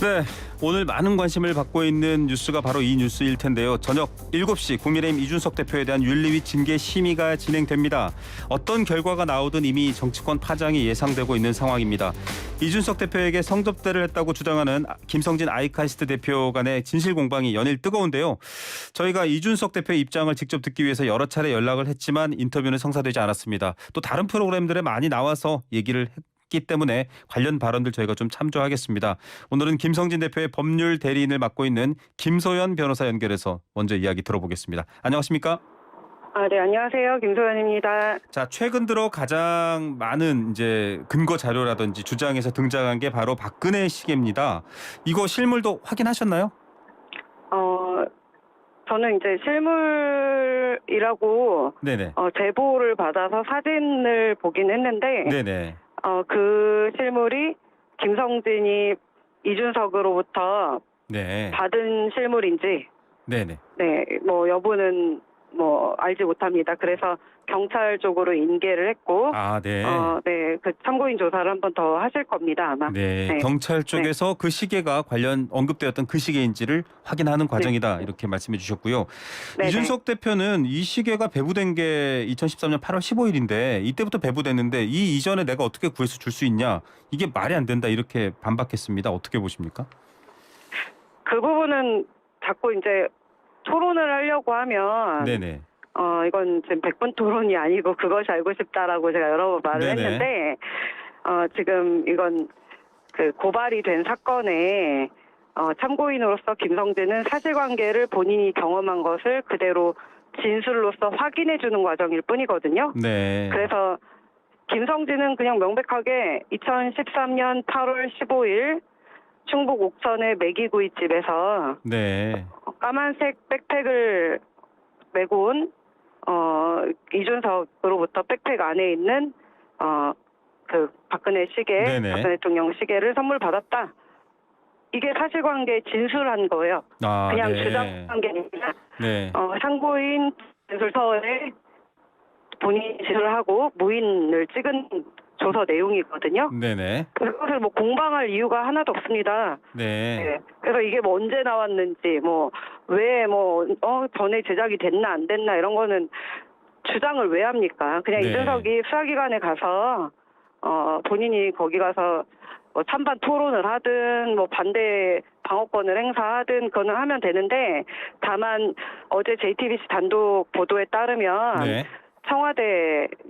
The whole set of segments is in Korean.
네, 오늘 많은 관심을 받고 있는 뉴스가 바로 이 뉴스일 텐데요. 저녁 7시 국민의힘 이준석 대표에 대한 윤리위 징계 심의가 진행됩니다. 어떤 결과가 나오든 이미 정치권 파장이 예상되고 있는 상황입니다. 이준석 대표에게 성접대를 했다고 주장하는 김성진 아이카이스트 대표 간의 진실 공방이 연일 뜨거운데요. 저희가 이준석 대표의 입장을 직접 듣기 위해서 여러 차례 연락을 했지만 인터뷰는 성사되지 않았습니다. 또 다른 프로그램들에 많이 나와서 얘기를 했기 때문에 관련 발언들 저희가 좀 참조하겠습니다. 오늘은 김성진 대표의 법률 대리인을 맡고 있는 김소연 변호사 연결해서 먼저 이야기 들어보겠습니다. 안녕하십니까? 네, 안녕하세요. 김소연입니다. 자, 최근 들어 가장 많은 이제 근거 자료라든지 주장에서 등장한 게 바로 박근혜 시계입니다. 이거 실물도 확인하셨나요? 저는 이제 실물이라고 네네. 제보를 받아서 사진을 보긴 했는데 네네. 그 실물이 김성진이 이준석으로부터 네. 받은 실물인지 네네. 네, 뭐 여부는 뭐 알지 못합니다. 그래서 경찰 쪽으로 인계를 했고 아, 네. 네, 그 참고인 조사를 한 번 더 하실 겁니다, 아마. 네, 네. 경찰 쪽에서 그 시계가 관련 언급되었던 그 시계인지를 확인하는 과정이다 이렇게 말씀해 주셨고요. 네네. 이준석 대표는 이 시계가 배부된 게 2013년 8월 15일인데 이때부터 배부됐는데 이 이전에 내가 어떻게 구해서 줄 수 있냐, 이게 말이 안 된다 이렇게 반박했습니다. 어떻게 보십니까? 그 부분은 자꾸 이제 토론을 하려고 하면 네네. 이건 지금 100분 토론이 아니고 그것이 알고 싶다라고 제가 여러 번 말을 네네. 했는데 지금 이건 그 고발이 된 사건에 참고인으로서 김성진은 사실관계를 본인이 경험한 것을 그대로 진술로서 확인해 주는 과정일 뿐이거든요. 네. 그래서 김성진은 그냥 명백하게 2013년 8월 15일 충북 옥천의 매기구이집에서 네. 까만색 백팩을 메고 온 이준석으로부터 백팩 안에 있는 그 박근혜 시계, 네네. 박근혜 대통령 시계를 선물 받았다. 이게 사실관계 진술한 거예요. 아, 그냥 네. 주장한 게 아니라 네. 참고인 진술서에 본인이 진술하고 무인을 찍은 조서 내용이거든요. 네네. 그것을 뭐 공방할 이유가 하나도 없습니다. 네. 네. 그래서 이게 뭐 언제 나왔는지, 전에 제작이 됐나 안 됐나 이런 거는 주장을 왜 합니까? 그냥 네. 이준석이 수사기관에 가서 본인이 거기 가서 뭐 찬반 토론을 하든 뭐 반대 방어권을 행사하든 그거는 하면 되는데, 다만 어제 JTBC 단독 보도에 따르면 네.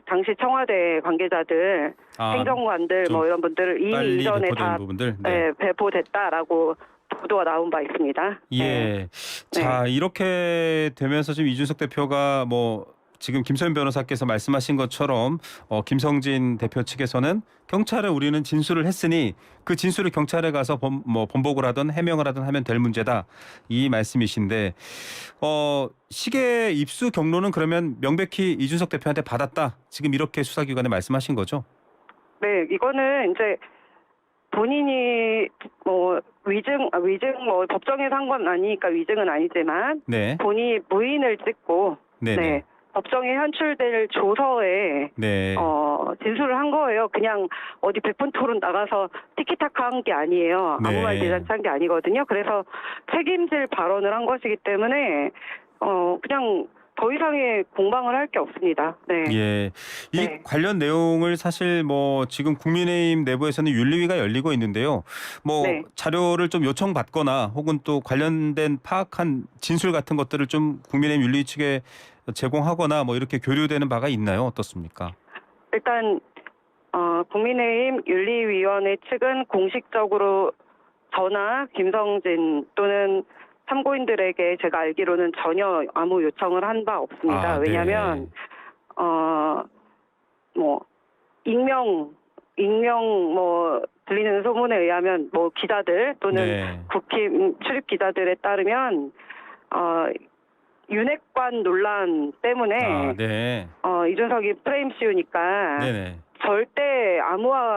당시 청와대 관계자들, 행정관들 좀 뭐 이런 분들을 이미 이전에 다 부분들. 네, 배포됐다라고 보도가 나온 바 있습니다. 예. 네. 자, 이렇게 되면서 지금 이준석 대표가 뭐 지금 김소연 변호사께서 말씀하신 것처럼 김성진 대표 측에서는 경찰에 우리는 진술을 했으니 그 진술을 경찰에 가서 번복을 하든 해명을 하든 하면 될 문제다, 이 말씀이신데, 시계 입수 경로는 그러면 명백히 이준석 대표한테 받았다, 지금 이렇게 수사기관에 말씀하신 거죠? 네, 이거는 이제 본인이 뭐 위증 뭐 법정에서 한 건 아니니까 위증은 아니지만 네. 본인이 무인을 찍고 네네. 법정에 현출될 조서에 네. 진술을 한 거예요. 그냥 어디 100분 토론 나가서 티키타카 한 게 아니에요. 네. 아무 말 대잔치 한 게 아니거든요. 그래서 책임질 발언을 한 것이기 때문에 그냥 더 이상의 공방을 할 게 없습니다. 네. 예. 이 네. 관련 내용을 사실 뭐 지금 국민의힘 내부에서는 윤리위가 열리고 있는데요. 뭐 네. 자료를 좀 요청받거나 혹은 또 관련된 파악한 진술 같은 것들을 좀 국민의힘 윤리위 측에 제공하거나 뭐 이렇게 교류되는 바가 있나요? 어떻습니까? 일단 국민의힘 윤리위원회 측은 공식적으로 저나 김성진 또는 참고인들에게 제가 알기로는 전혀 아무 요청을 한 바 없습니다. 네. 왜냐하면 뭐 익명 뭐 들리는 소문에 의하면 뭐 기자들 또는 네. 국힘 출입 기자들에 따르면 윤핵관 논란 때문에 네. 이준석이 프레임 씌우니까 네네. 절대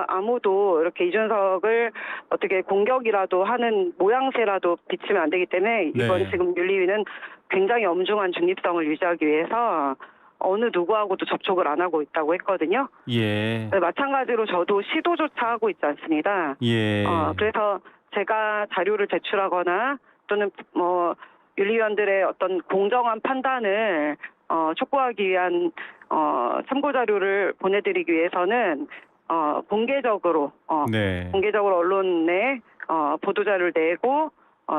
아무도 이렇게 이준석을 어떻게 공격이라도 하는 모양새라도 비치면 안 되기 때문에 이번 네. 지금 윤리위는 굉장히 엄중한 중립성을 유지하기 위해서 어느 누구하고도 접촉을 안 하고 있다고 했거든요. 예. 마찬가지로 저도 시도조차 하고 있지 않습니다. 예. 그래서 제가 자료를 제출하거나 또는 뭐 윤리위원들의 어떤 공정한 판단을 촉구하기 위한 참고 자료를 보내드리기 위해서는 공개적으로 네. 공개적으로 언론에 보도 자료를 내고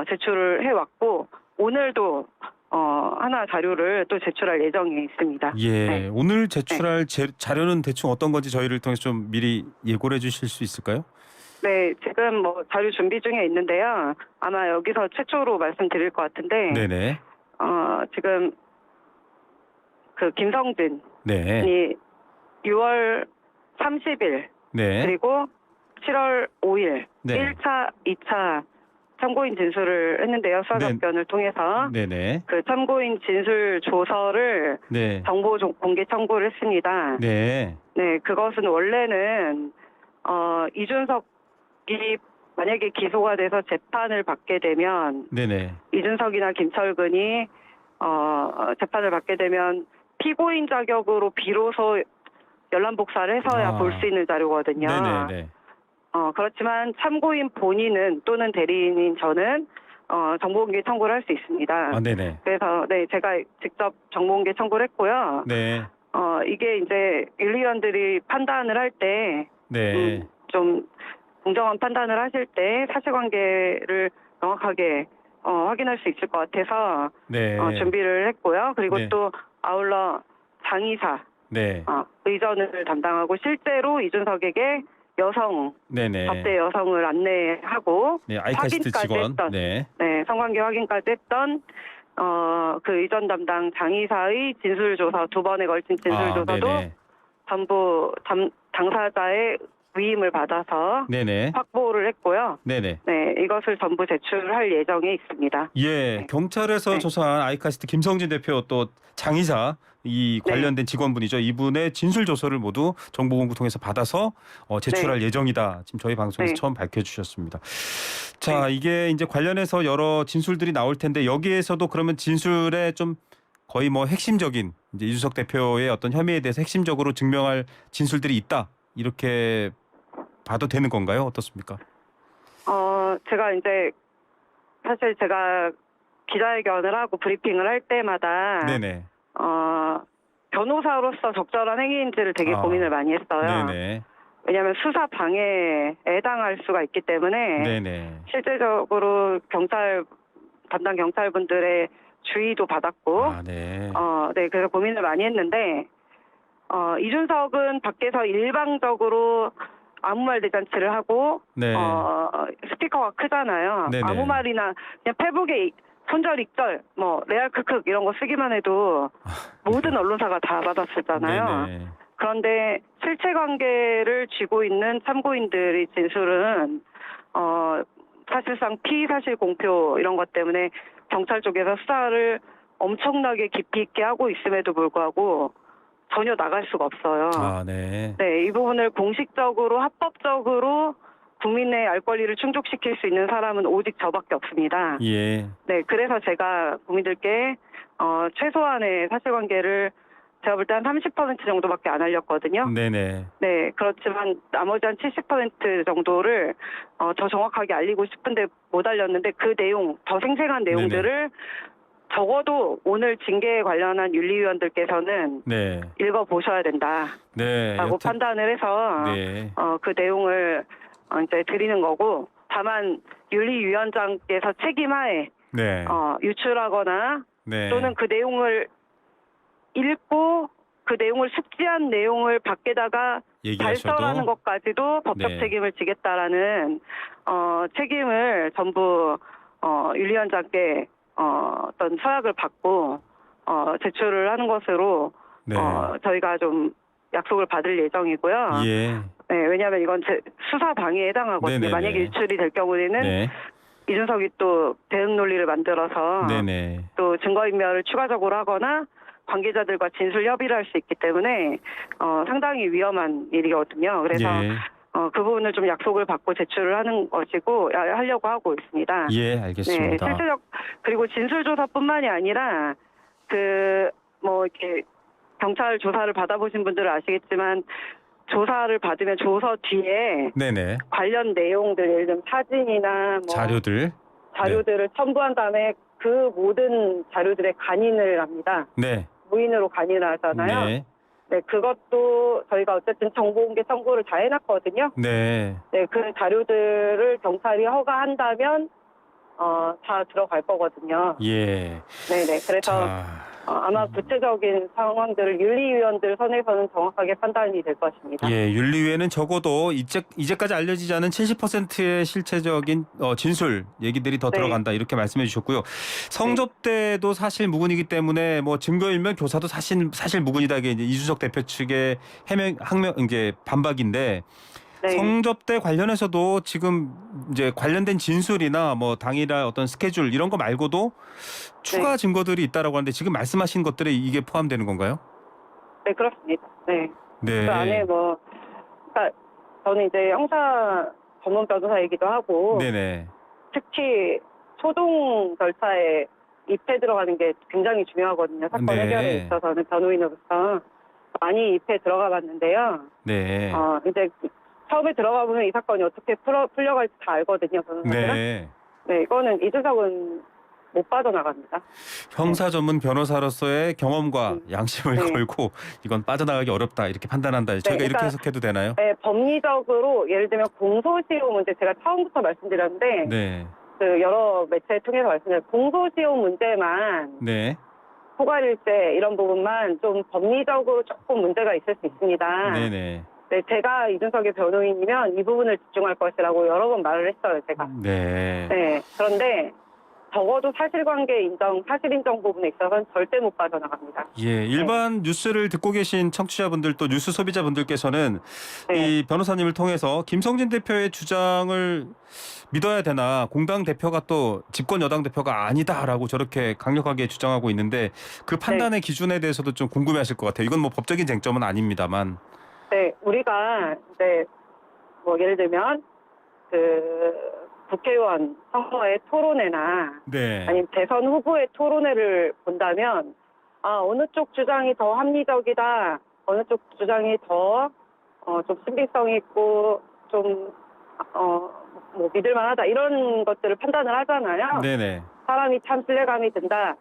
제출을 해왔고 오늘도 하나 자료를 또 제출할 예정이 있습니다. 예. 네. 오늘 제출할 자료는 대충 어떤 건지 저희를 통해서 좀 미리 예고를 해주실 수 있을까요? 네, 지금 뭐 자료 준비 중에 있는데요. 아마 여기서 최초로 말씀드릴 것 같은데, 네네. 지금 그 김성진이 네. 6월 30일 네. 그리고 7월 5일 네. 1차, 2차 참고인 진술을 했는데요. 수사답변을 통해서 네네. 그 참고인 진술 조서를 네. 정보 공개 청구를 했습니다. 네. 네, 그것은 원래는 이준석이 만약에 기소가 돼서 재판을 받게 되면 네네. 이준석이나 김철근이 재판을 받게 되면 피고인 자격으로 비로소 연람 복사를 해서야 볼 수 있는 자료거든요. 네네네. 그렇지만 참고인 본인은 또는 대리인인 저는 정보공개 청구를 할 수 있습니다. 아, 네네. 그래서 네, 제가 직접 정보공개 청구를 했고요. 네. 이게 이제 윤리위원들이 판단을 할 때 네. 좀 공정한 판단을 하실 때 사실관계를 명확하게 확인할 수 있을 것 같아서 네. 준비를 했고요. 그리고 네. 또 아울러 장의사 네. 의전을 담당하고 실제로 이준석에게 여성 네네. 접대 여성을 안내하고 네. 아이카시트 확인까지 직원. 했던 네. 네, 성관계 확인까지 했던 그 의전 담당 장의사의 진술조사 2번에 걸친 진술조사도 네네. 전부 당사자의 위임을 받아서 네네. 확보를 했고요. 네네. 네, 이것을 전부 제출할 예정에 있습니다. 예, 네. 경찰에서 네. 조사한 아이카시트 김성진 대표 또 장의사 이 네. 관련된 직원분이죠. 이분의 진술 조서를 모두 정보공구 통해서 받아서 제출할 예정이다. 지금 저희 방송에서 네. 처음 밝혀주셨습니다. 자, 이게 이제 관련해서 여러 진술들이 나올 텐데 여기에서도 그러면 진술에 좀 거의 뭐 핵심적인 이제 이준석 대표의 어떤 혐의에 대해서 핵심적으로 증명할 진술들이 있다. 이렇게 봐도 되는 건가요? 어떻습니까? 제가 이제 사실 제가 기자회견을 하고 브리핑을 할 때마다 네네. 변호사로서 적절한 행위인지를 되게 고민을 많이 했어요. 네네. 왜냐하면 수사 방해에 해당할 수가 있기 때문에 네네. 실제적으로 담당 경찰분들의 주의도 받았고, 네. 네, 그래서 고민을 많이 했는데, 이준석은 밖에서 일방적으로 아무 말 대잔치를 하고, 네. 스피커가 크잖아요. 네네. 아무 말이나 그냥 페북에 손절, 익절, 뭐 레알 크크 이런 거 쓰기만 해도 모든 언론사가 다 받았었잖아요. 네네. 그런데 실체 관계를 쥐고 있는 참고인들의 진술은 사실상 피사실 공표 이런 것 때문에 경찰 쪽에서 수사를 엄청나게 깊이 있게 하고 있음에도 불구하고 전혀 나갈 수가 없어요. 네. 네, 이 부분을 공식적으로 합법적으로 국민의 알 권리를 충족시킬 수 있는 사람은 오직 저밖에 없습니다. 예. 네, 그래서 제가 국민들께 최소한의 사실관계를 제가 볼 때 한 30% 정도밖에 안 알렸거든요. 네네. 네, 그렇지만 나머지 한 70% 정도를 더 정확하게 알리고 싶은데 못 알렸는데 그 내용, 더 생생한 내용들을 적어도 오늘 징계에 관련한 윤리위원들께서는 네. 읽어보셔야 된다라고 네. 판단을 해서 네. 그 내용을 이제 드리는 거고, 다만 윤리위원장께서 책임하에 네. 유출하거나 네. 또는 그 내용을 읽고 그 내용을 숙지한 내용을 밖에다가 발설하는 것까지도 법적 책임을 지겠다라는 책임을 전부 윤리위원장께 어떤 서약을 받고 제출을 하는 것으로 저희가 좀 약속을 받을 예정이고요. 예. 네, 왜냐하면 이건 수사 방해에 해당하거든요. 네네네. 만약에 유출이 될 경우에는 이준석이 또 대응 논리를 만들어서 또 증거인멸을 추가적으로 하거나 관계자들과 진술 협의를 할 수 있기 때문에 상당히 위험한 일이거든요. 그래서 그 부분을 좀 약속을 받고 제출을 하는 것이고 하려고 하고 있습니다. 예, 알겠습니다. 네, 실질적 그리고 진술조사뿐만이 아니라 뭐 이렇게 경찰 조사를 받아보신 분들은 아시겠지만 조사를 받으면 조서 뒤에 네네. 관련 내용들, 예를 들면 사진이나 뭐 자료들을 첨부한 다음에 그 모든 자료들의 간인을 합니다. 네. 무인으로 간인을 하잖아요. 네. 네, 그것도 저희가 어쨌든 정보공개 청구를 다 해놨거든요. 네. 네, 그 자료들을 경찰이 허가한다면 다 들어갈 거거든요. 예. 네네. 그래서 자. 아마 구체적인 상황들을 윤리위원들 선에서는 정확하게 판단이 될 것입니다. 예, 윤리위에는 적어도 이제까지 알려지지 않은 70%의 실체적인 진술 얘기들이 더 네. 들어간다 이렇게 말씀해 주셨고요. 성접대도 사실 무근이기 때문에 뭐 증거인멸 교사도 사실 무근이다 이게 이제 이준석 대표 측의 항명 이제 반박인데 네. 성접대 관련해서도 지금 이제 관련된 진술이나 뭐 당일날 어떤 스케줄 이런 거 말고도 추가 증거들이 있다라고 하는데 지금 말씀하신 것들에 이게 포함되는 건가요? 네, 그렇습니다. 네. 네. 그 안에 그러니까 저는 이제 형사 전문 변호사이기도 하고, 네네. 특히 소송 절차에 입회 들어가는 게 굉장히 중요하거든요. 사건 네. 해결에 있어서는 변호인으로서 많이 입회 들어가 봤는데요. 네. 이제 처음에 들어가 보면 이 사건이 어떻게 풀려갈지 다 알거든요, 변호사들은. 네. 네, 이거는 이준석은 못 빠져나갑니다. 형사 전문 변호사로서의 경험과 양심을 네. 걸고 이건 빠져나가기 어렵다 이렇게 판단한다. 저희가 이렇게 그러니까 해석해도 되나요? 네, 법리적으로 예를 들면 공소시효 문제 제가 처음부터 말씀드렸는데 네. 그 여러 매체 통해서 말씀드린 공소시효 문제만 네. 포괄일제 이런 부분만 좀 법리적으로 조금 문제가 있을 수 있습니다. 네네. 네, 제가 이준석의 변호인이면 이 부분을 집중할 것이라고 여러 번 말을 했어요, 제가. 네. 네, 그런데 적어도 사실관계 인정, 사실 인정 부분에 있어서는 절대 못 빠져나갑니다. 예, 일반 뉴스를 듣고 계신 청취자분들 또 뉴스 소비자분들께서는 네. 이 변호사님을 통해서 김성진 대표의 주장을 믿어야 되나 공당 대표가 또 집권 여당 대표가 아니다라고 저렇게 강력하게 주장하고 있는데 그 판단의 기준에 대해서도 좀 궁금해하실 것 같아요. 이건 뭐 법적인 쟁점은 아닙니다만. 네, 우리가 이제 뭐 예를 들면 그 국회의원 선거의 토론회나 네. 아니면 대선 후보의 토론회를 본다면 어느 쪽 주장이 더 합리적이다, 어느 쪽 주장이 더 좀 신빙성 있고 좀 뭐 믿을만하다 이런 것들을 판단을 하잖아요. 네네. 사람이 참 신뢰감이 든다.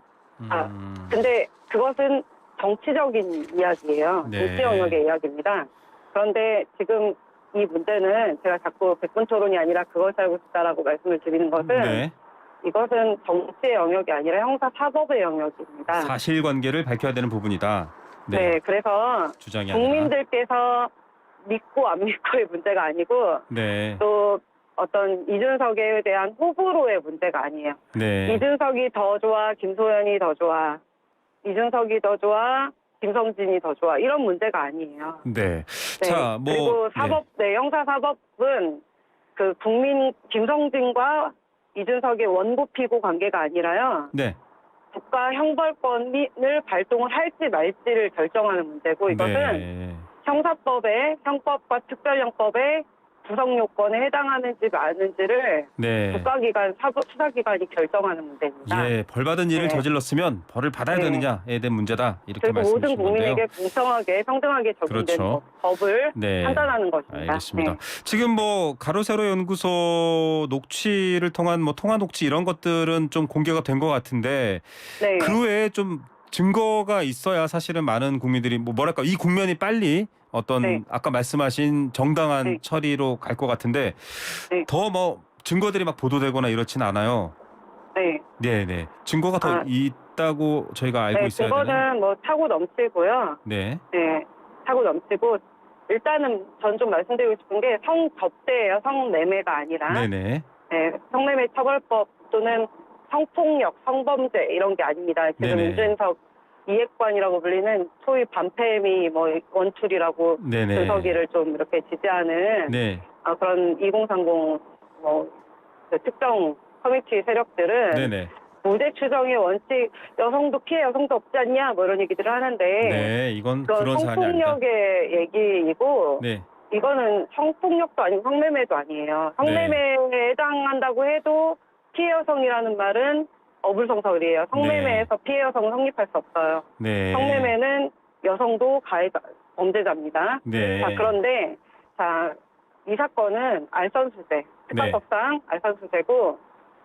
근데 그것은 정치적인 이야기예요. 네. 정치 영역의 이야기입니다. 그런데 지금 이 문제는 제가 자꾸 백분 토론이 아니라 그걸 알고 싶다라고 말씀을 드리는 것은 네. 이것은 정치의 영역이 아니라 형사사법의 영역입니다. 사실관계를 밝혀야 되는 부분이다. 네, 그래서 주장이 아니라. 국민들께서 믿고 안 믿고의 문제가 아니고 네. 또 어떤 이준석에 대한 호불호의 문제가 아니에요. 네. 이준석이 더 좋아, 김소연이 더 좋아, 이준석이 더 좋아, 김성진이 더 좋아 이런 문제가 아니에요. 네. 네. 자, 뭐 그리고 사법, 형사사법은 그 국민 김성진과 이준석의 원고 피고 관계가 아니라요. 네. 국가 형벌권을 발동을 할지 말지를 결정하는 문제고 이것은 네. 형사법의 형법과 특별형법의 구성 요건에 해당하는지 마는지를 네. 국가기관, 수사기관이 결정하는 문제입니다. 예, 벌 받은 일을 네. 저질렀으면 벌을 받아야 네. 되느냐에 대한 문제다. 이렇게 그리고 말씀해 모든 주신 건데요. 국민에게 공평하게 평등하게 적용되는 그렇죠. 법을 네. 판단하는 것입니다. 알겠습니다. 네. 지금 뭐 가로세로 연구소 녹취를 통한 뭐 통화 녹취 이런 것들은 좀 공개가 된 것 같은데 네. 그 외에 좀 증거가 있어야 사실은 많은 국민들이 뭐랄까 이 국면이 빨리 어떤 네. 아까 말씀하신 정당한 네. 처리로 갈 것 같은데 네. 더 뭐 증거들이 막 보도되거나 이렇진 않아요. 네. 네네. 증거가 더 있다고 저희가 알고 네, 있어야 되나요? 그거는 뭐 차고 넘치고요. 네. 네, 차고 넘치고 일단은 전 좀 말씀드리고 싶은 게 성접대예요. 성매매가 아니라. 네네. 네, 성매매 처벌법 또는 성폭력, 성범죄 이런 게 아닙니다. 지금 네네. 이준석 이해관이라고 불리는 소위 반패미 뭐 원툴이라고 네네. 준석이를 좀 이렇게 지지하는 네. 그런 2030 뭐 그 특정 커뮤니티 세력들은 네네. 무죄 추정의 원칙 여성도 피해 여성도 없지 않냐 뭐 이런 얘기들을 하는데 네, 이건 그건 그런 사안이 아니다. 성폭력의 얘기이고 네. 이거는 성폭력도 아니고 성매매도 아니에요. 성매매에 해당한다고 해도 피해 여성이라는 말은 어불성설이에요. 성매매에서 피해 여성은 성립할 수 없어요. 네. 성매매는 여성도 가해자, 범죄자입니다. 네. 자, 그런데 이 사건은 알선수재, 특가법상 알선수재고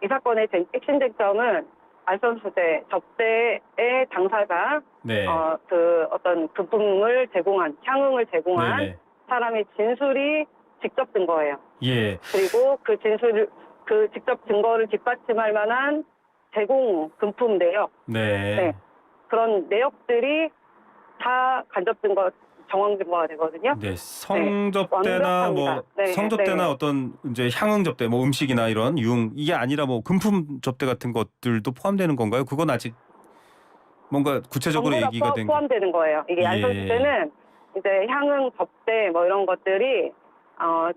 이 사건의 핵심 쟁점은 알선수재 접대의 당사자 네. 그 어떤 금품을 제공한 향응을 제공한 네네. 사람의 진술이 직접 증거예요. 예. 그리고 그 직접 증거를 뒷받침할 만한 제공 금품 내역, 네. 그런 내역들이 다 간접 증거, 정황 증거가 되거든요. 네. 성접대나 완벽합니다. 네, 성접대나 네. 어떤 이제 향응 접대, 뭐 음식이나 이런 유흥 이게 아니라 뭐 금품 접대 같은 것들도 포함되는 건가요? 그건 아직 뭔가 구체적으로 전부 다 얘기가 된 게. 포함되는 거예요. 이게 예. 알선수재는 이제 향응 접대 뭐 이런 것들이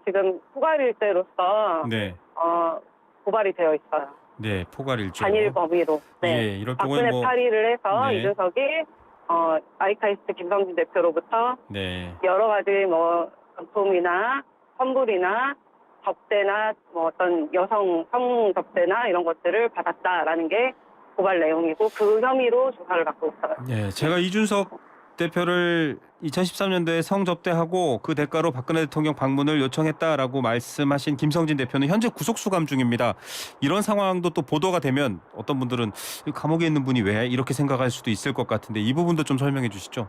지금 포괄일죄로서 네. 고발이 되어 있어요. 네. 포괄일죄. 단일 범위로. 네. 예. 이럴 박근혜 경우에 뭐 파리를 해서 네. 이준석이 아이카이스트 김성진 대표로부터 네. 여러 가지 뭐 금품이나 선불이나 접대나 뭐 어떤 여성 성 접대나 이런 것들을 받았다라는 게 고발 내용이고 그 혐의로 조사를 받고 있어요. 예. 제가 이준석 대표를 2013년도에 성접대하고 그 대가로 박근혜 대통령 방문을 요청했다라고 말씀하신 김성진 대표는 현재 구속 수감 중입니다. 이런 상황도 또 보도가 되면 어떤 분들은 감옥에 있는 분이 왜 이렇게 생각할 수도 있을 것 같은데 이 부분도 좀 설명해 주시죠.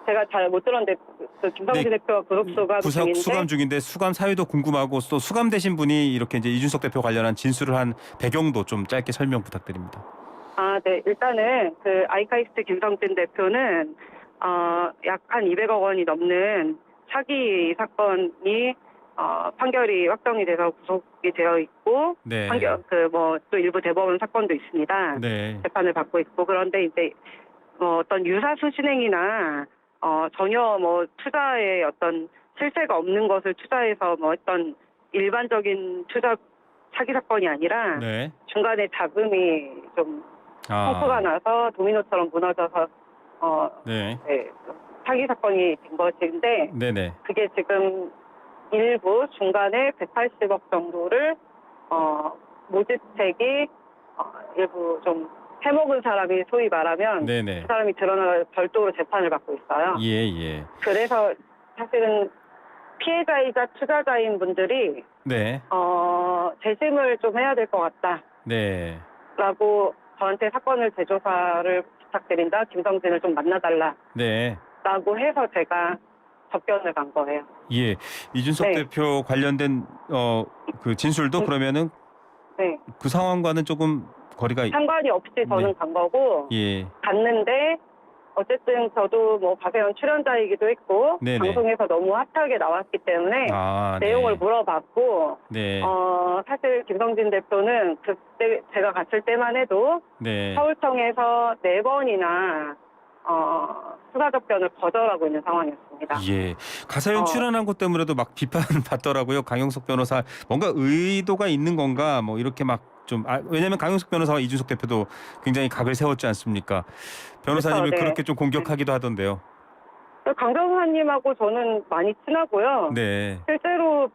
제가 잘 못 들었는데 그 김성진 네. 대표가 구속 수감 중인데 수감 사유도 궁금하고 또 수감되신 분이 이렇게 이제 이준석 대표 관련한 진술을 한 배경도 좀 짧게 설명 부탁드립니다. 네. 일단은 그 아이카이스트 김성진 대표는 약 한 200억 원이 넘는 사기 사건이 판결이 확정이 돼서 구속이 되어 있고 네. 또 일부 대법원 사건도 있습니다. 네. 재판을 받고 있고 그런데 이제 어떤 유사수 신행이나 전혀 뭐 투자에 어떤 실세가 없는 것을 투자해서 뭐 어떤 일반적인 투자 사기 사건이 아니라 네. 중간에 자금이 좀 펑크가 나서 도미노처럼 무너져서 네. 사기 사건이 된 것인데 네네. 그게 지금 일부 중간에 180억 정도를 모집책이 일부 좀 해먹은 사람이 소위 말하면 네네. 그 사람이 드러나 별도로 재판을 받고 있어요. 예. 그래서 사실은 피해자이자 투자자인 분들이 네. 재심을 좀 해야 될 것 같다. 네. 라고 저한테 사건을 재조사를 부탁드린다. 김성진을 좀 만나달라. 네. 라고 해서 제가 접견을 간 거예요. 예. 이준석 네. 대표 관련된 그 진술도 그러면은 네. 그 상황과는 조금 거리가 상관이 없이 저는 네. 간 거고 예. 갔는데 어쨌든 저도 뭐 박혜원 출연자이기도 했고 네네. 방송에서 너무 핫하게 나왔기 때문에 내용을 네. 물어봤고 네. 사실 김성진 대표는 그때 제가 갔을 때만 해도 네. 서울청에서 4번이나 수사 접견을 거절하고 있는 상황이었습니다. 예. 가사연 출연한 것 때문에도 막 비판받더라고요. 강용석 변호사 뭔가 의도가 있는 건가 뭐 이렇게 막 좀 왜냐하면 강용석 변호사와 이준석 대표도 굉장히 각을 세웠지 않습니까? 변호사님을 그렇죠, 네. 그렇게 좀 공격하기도 하던데요. 강 변호사님하고 저는 많이 친하고요. 네. 실제로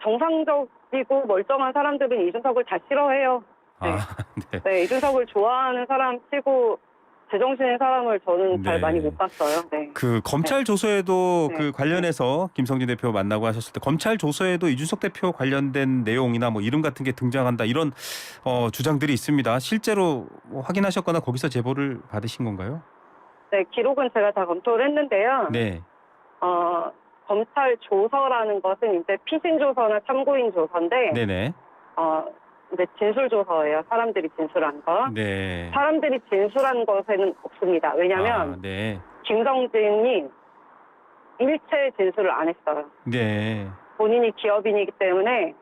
정상적이고 멀쩡한 사람들은 이준석을 다 싫어해요. 네. 네, 이준석을 좋아하는 사람 치고 제정신인 사람을 저는 잘 많이 못 봤어요. 네. 그 검찰 조서에도 네. 그 관련해서 김성진 대표 만나고 하셨을 때 검찰 조서에도 이준석 대표 관련된 내용이나 뭐 이름 같은 게 등장한다 이런 주장들이 있습니다. 실제로 뭐 확인하셨거나 거기서 제보를 받으신 건가요? 네, 기록은 제가 다 검토를 했는데요. 네. 검찰 조서라는 것은 이제 피신 조서나 참고인 조서인데, 네네. 이제 진술 조서예요. 사람들이 진술한 거. 네. 사람들이 진술한 것에는 없습니다. 왜냐하면 네. 김성진이 일체 진술을 안 했어요. 네. 본인이 기업인이기 때문에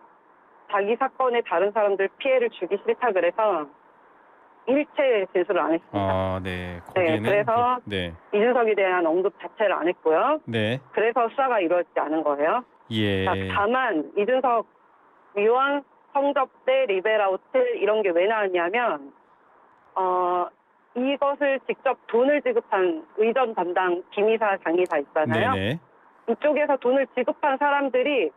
자기 사건에 다른 사람들 피해를 주기 싫다 그래서 일체 진술을 안 했습니다. 네. 네, 그래서 이준석에 대한 언급 자체를 안 했고요. 네. 그래서 수사가 이루어지지 않은 거예요. 예. 다만 이준석 위원 성접대 리베라우트 이런 게 왜 나왔냐면 이것을 직접 돈을 지급한 의전 담당 김이사 장이사 있잖아요. 네네. 이쪽에서 돈을 지급한 사람들이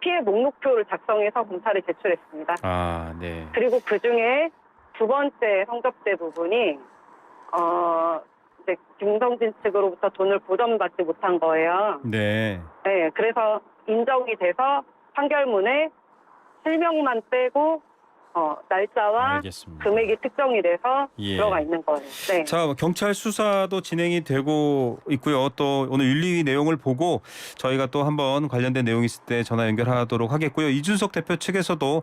피해 목록표를 작성해서 검찰에 제출했습니다. 네. 그리고 그 중에 두 번째 성접대 부분이 이제 김성진 측으로부터 돈을 보전받지 못한 거예요. 네. 네, 그래서 인정이 돼서 판결문에 실명만 빼고 날짜와 알겠습니다. 금액이 특정이 돼서 예. 들어가 있는 거예요. 네. 자, 경찰 수사도 진행이 되고 있고요. 또 오늘 윤리위 내용을 보고 저희가 또 한번 관련된 내용이 있을 때 전화 연결하도록 하겠고요. 이준석 대표 측에서도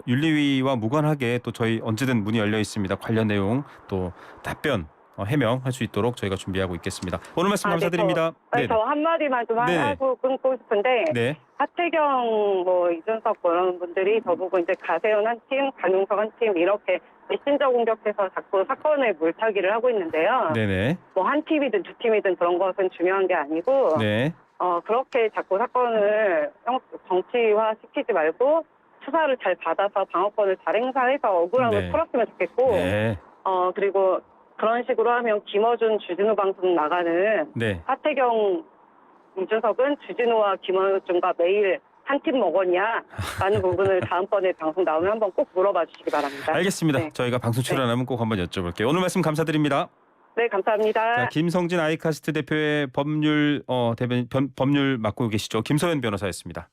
윤리위와 무관하게 또 저희 언제든 문이 열려 있습니다. 관련 내용 또 답변 해명할 수 있도록 저희가 준비하고 있겠습니다. 오늘 말씀 감사드립니다. 네, 저 한마디만 좀 네네. 하고 끊고 싶은데 네. 하태경 이준석 이런 분들이 저보고 이제 가세현 한 팀, 강용석 한 팀 이렇게 메신저 공격해서 자꾸 사건을 물타기를 하고 있는데요. 네네. 뭐 한 팀이든 두 팀이든 그런 것은 중요한 게 아니고 네. 그렇게 자꾸 사건을 정치화 시키지 말고 수사를 잘 받아서 방어권을 잘 행사해서 억울함을 네. 풀었으면 좋겠고 네. 그리고 그런 식으로 하면 김어준 주진우 방송 나가는 네. 하태경 이준석은 주진우와 김어준과 매일 한 팀 먹었냐 라는 부분을 다음번에 방송 나오면 한번 꼭 물어봐 주시기 바랍니다. 알겠습니다. 네. 저희가 방송 출연하면 꼭 한번 여쭤볼게요. 오늘 말씀 감사드립니다. 네, 감사합니다. 자, 김성진 아이카스트 대표의 법률 대변인 법률 맡고 계시죠. 김소연 변호사였습니다.